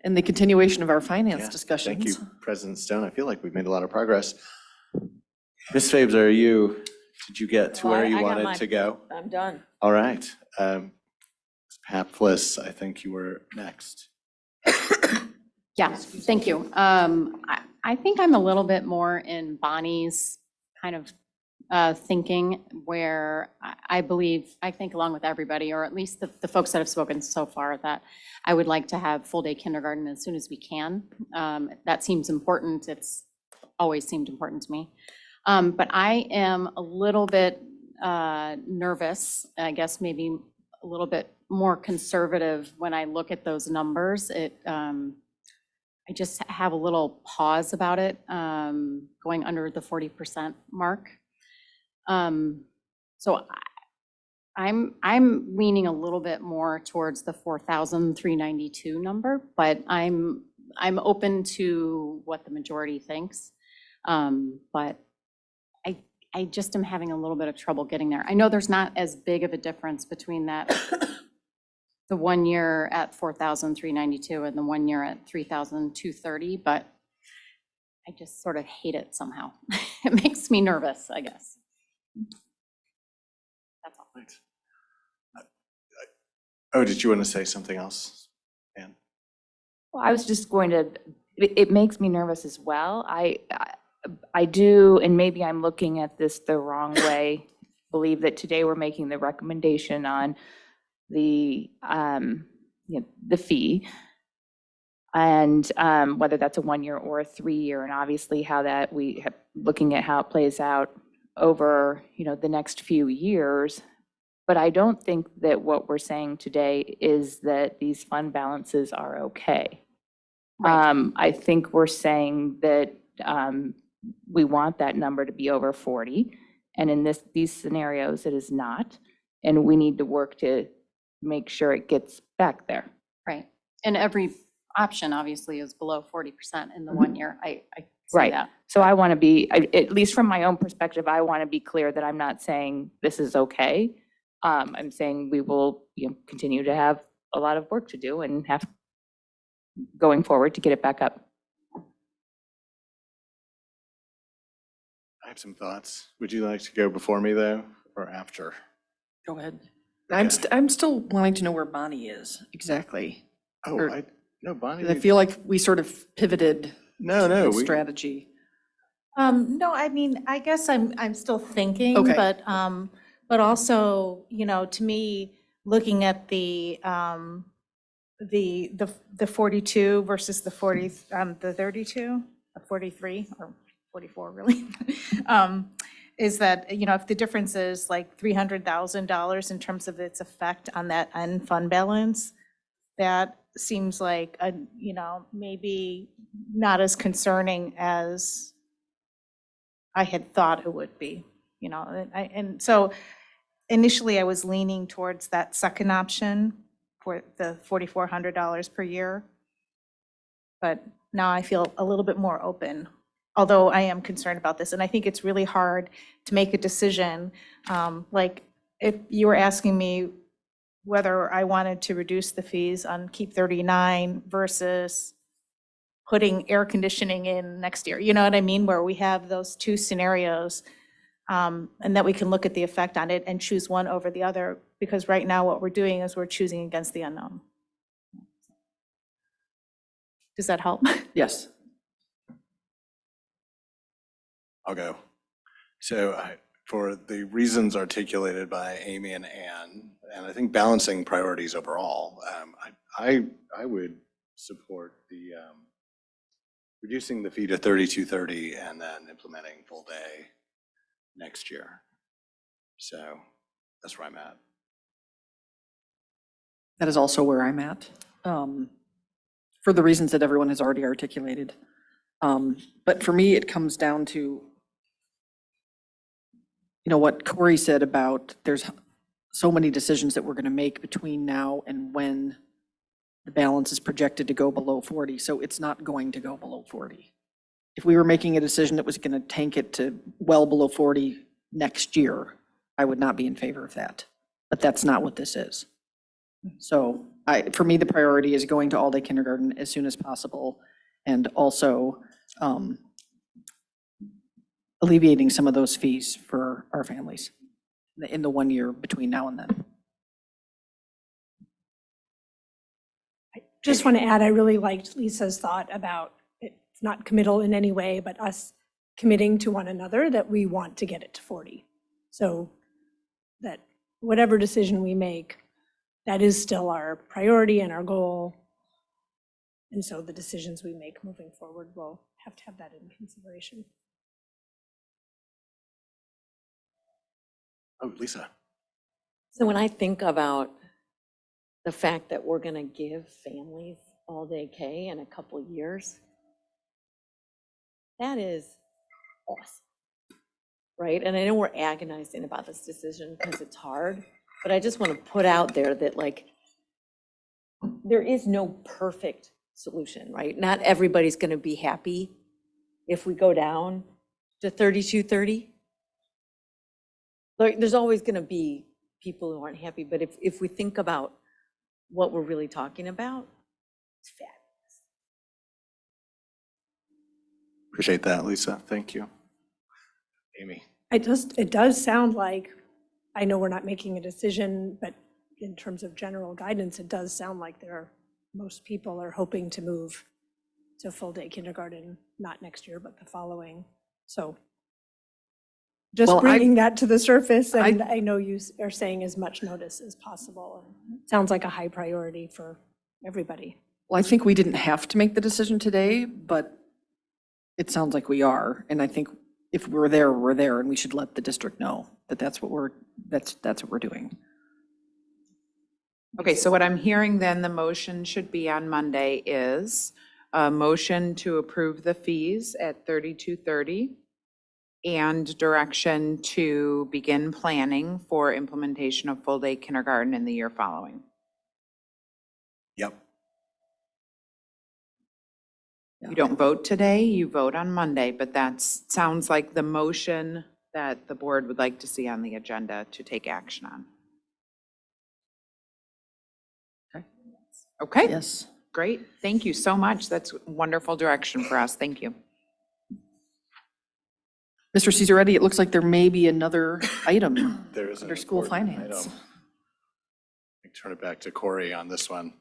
and the continuation of our finance Yeah, discussions. Thank you, President Stone. I feel like we've made a lot of progress. Ms. Fabes, did you get to Well, where I you got wanted mine. to go? I'm done. All right. Ms. Paplis, I think you were next. Yeah, thank you. I think I'm a little bit more in Bonnie's kind of thinking where I believe, I think along with everybody, or at least the folks that have spoken so far, that I would like to have full-day kindergarten as soon as we can. That seems important. It's always seemed important to me. But I am a little bit nervous, I guess maybe a little bit more conservative when I look at those numbers. I just have a little pause about it, going under the 40% mark. So I'm leaning a little bit more towards the 4,392 number, but I'm open to what the majority thinks. But I just am having a little bit of trouble getting there. I know there's not as big of a difference between that, the 1 year at 4,392 and the 1 year at 3,230, but I just sort of hate it somehow. It makes me nervous, I guess. That's all. Right. Oh, did you want to say something else, Ann? Well, I was just going to, it makes me nervous as well. I do, and maybe I'm looking at this the wrong way, believe that today we're making the recommendation on the fee, and whether that's a 1 year or a 3 year, and obviously how that we have, looking at how it plays out over the next few years. But I don't think that what we're saying today is that these fund balances are okay. Right. I think we're saying that we want that number to be over 40, and in these scenarios, it is not, and we need to work to make sure it gets back there. Right. And every option obviously is below 40% in the 1 year. I see Right. that. So I want to be, at least from my own perspective, I want to be clear that I'm not saying this is okay. I'm saying we will continue to have a lot of work to do and have going forward to get it back up. I have some thoughts. Would you like to go before me, though, or after? Go ahead. I'm still wanting to know where Bonnie is exactly. Oh, Or- no, Bonnie. I feel like we sort of pivoted No, the we, strategy. No, I mean, I guess I'm still thinking, Okay. but also, to me, looking at the 42 versus the 40, the 32, 43 or 44 really, is that, if the difference is like $300,000 in terms of its effect on that end fund balance, that seems like maybe not as concerning as I had thought it would be, you know, and so initially I was leaning towards that second option for the $4,400 per year. But now I feel a little bit more open, although I am concerned about this. And I think it's really hard to make a decision. Like if you were asking me whether I wanted to reduce the fees on Keep 39 versus putting air conditioning in next year, you know what I mean? Where we have those two scenarios, and that we can look at the effect on it and choose one over the other. Because right now what we're doing is we're choosing against the unknown. Does that help? Yes. I'll go. So for the reasons articulated by Amy and Ann, and I think balancing priorities overall, I would support the reducing the fee to $32.30 and then implementing full day next year. So that's where I'm at. That is also where I'm at, for the reasons that everyone has already articulated. But for me, it comes down to, you know, what Corey said about there's so many decisions that we're going to make between now and when the balance is projected to go below 40. So it's not going to go below 40. If we were making a decision that was going to tank it to well below 40 next year, I would not be in favor of that. But that's not what this is. So for me, the priority is going to all-day kindergarten as soon as possible, and also alleviating some of those fees for our families in the 1 year between now and then. I just want to add, I really liked Lisa's thought about it's not committal in any way, but us committing to one another that we want to get it to 40. So that whatever decision we make, that is still our priority and our goal. And so the decisions we make moving forward will have to have that in consideration. Oh, Lisa. So when I think about the fact that we're going to give families all-day K in a couple years, that is awesome, right? And I know we're agonizing about this decision because it's hard, but I just want to put out there that, like, there is no perfect solution, right? Not everybody's going to be happy if we go down to 32.30. Like, there's always going to be people who aren't happy, but if we think about what we're really talking about, it's fabulous. Appreciate that, Lisa. Thank you. Amy. It does sound like, I know we're not making a decision, but in terms of general guidance, it does sound like most people are hoping to move to full-day kindergarten, not next year, but the following. So just bringing that to the surface, and I know you are saying as much notice as possible. It sounds like a high priority for everybody. Well, I think we didn't have to make the decision today, but it sounds like we are. And I think if we're there, we're there, and we should let the district know that that's what we're doing. Okay, so what I'm hearing then, the motion should be on Monday is a motion to approve the fees at $32.30 and direction to begin planning for implementation of full-day kindergarten in the year following. Yep. You don't vote today, you vote on Monday, but that sounds like the motion that the board would like to see on the agenda to take action on. Okay. Yes. Great. Thank you so much. That's wonderful direction for us. Thank you. Mr. Cesaretti, it looks like there may be another item There is under school finance. I turn it back to Corey on this one.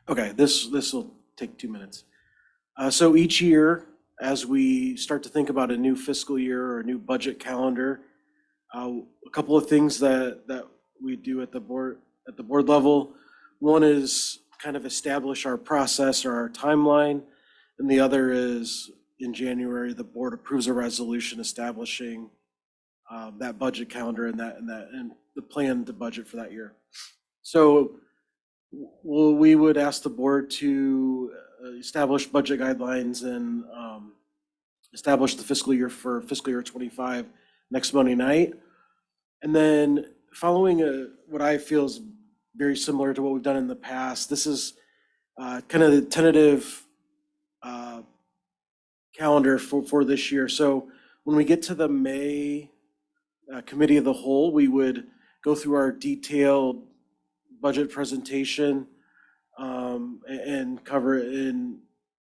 Okay, this will take 2 minutes. So each year, as we start to think about a new fiscal year or a new budget calendar, a couple of things that we do at the board level. One is kind of establish our process or our timeline, and the other is in January the board approves a resolution establishing that budget calendar and the plan to budget for that year. So we would ask the board to establish budget guidelines and establish the fiscal year for fiscal year '25 next Monday night. And then following what I feel is very similar to what we've done in the past, this is kind of the tentative calendar for this year. So when we get to the May Committee of the Whole, we would go through our detailed budget presentation and cover it in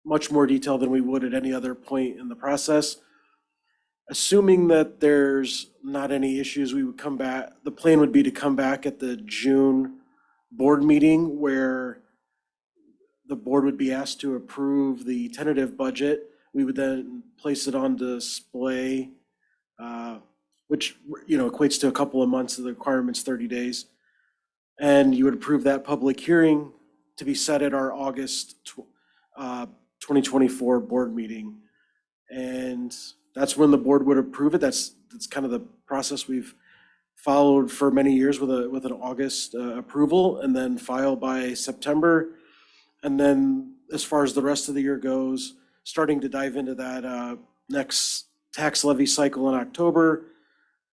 much more detail than we would at any other point in the process. Assuming that there's not any issues, we would come back, the plan would be to come back at the June board meeting where the board would be asked to approve the tentative budget. We would then place it on display, which, you know, equates to a couple of months. The requirement's 30 days. And you would approve that public hearing to be set at our August 2024 board meeting. And that's when the board would approve it. That's kind of the process we've followed for many years with an August approval, and then file by September. And then as far as the rest of the year goes, starting to dive into that next tax levy cycle in October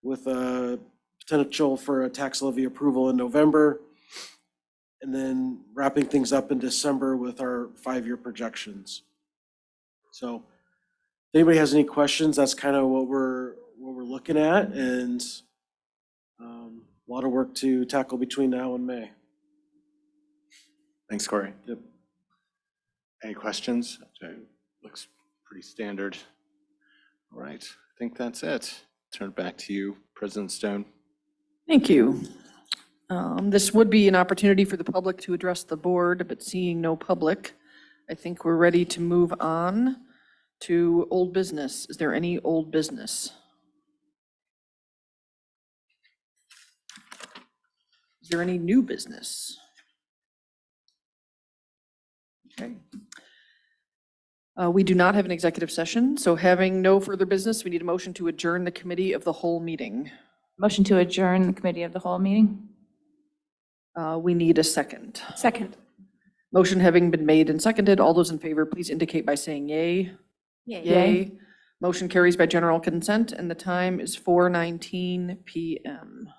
with a potential for a tax levy approval in November, and then wrapping things up in December with our 5-year projections. So if anybody has any questions, that's kind of what we're looking at, and a lot of work to tackle between now and May. Thanks, Corey. Yep. Any questions? Looks pretty standard. All right, I think that's it. Turn it back to you, President Stone. Thank you. This would be an opportunity for the public to address the board, but seeing no public, I think we're ready to move on to old business. Is there any old business? Is there any new business? Okay. We do not have an executive session, so having no further business, we need a motion to adjourn the committee of the whole meeting. Motion to adjourn the committee of the whole meeting? We need a second. Second. Motion having been made and seconded, all those in favor, please indicate by saying yay. Yay. Motion carries by general consent, and the time is 4:19 p.m.